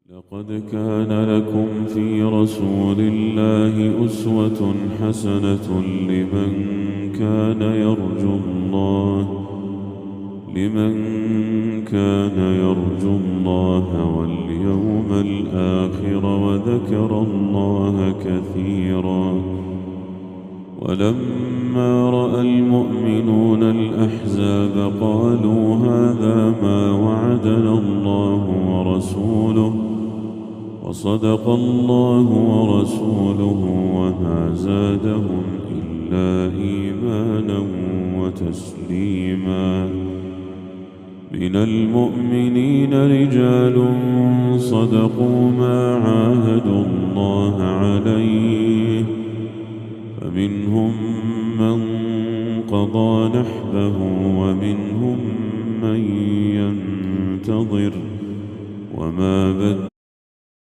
لقد كان لكم في رسول الله أسوة حسنة لمن كان يرجو الله واليوم الآخر وذكر الله كثيرا. ولما رأى المؤمنون الأحزاب قالوا هذا ما وعدنا الله ورسوله وصدق الله ورسوله وما زادهم إلا إيمانا وتسليما. من المؤمنين رجال صدقوا ما عاهدوا الله عليه فمنهم من قضى نحبه ومنهم من ينتظر وما بدلوا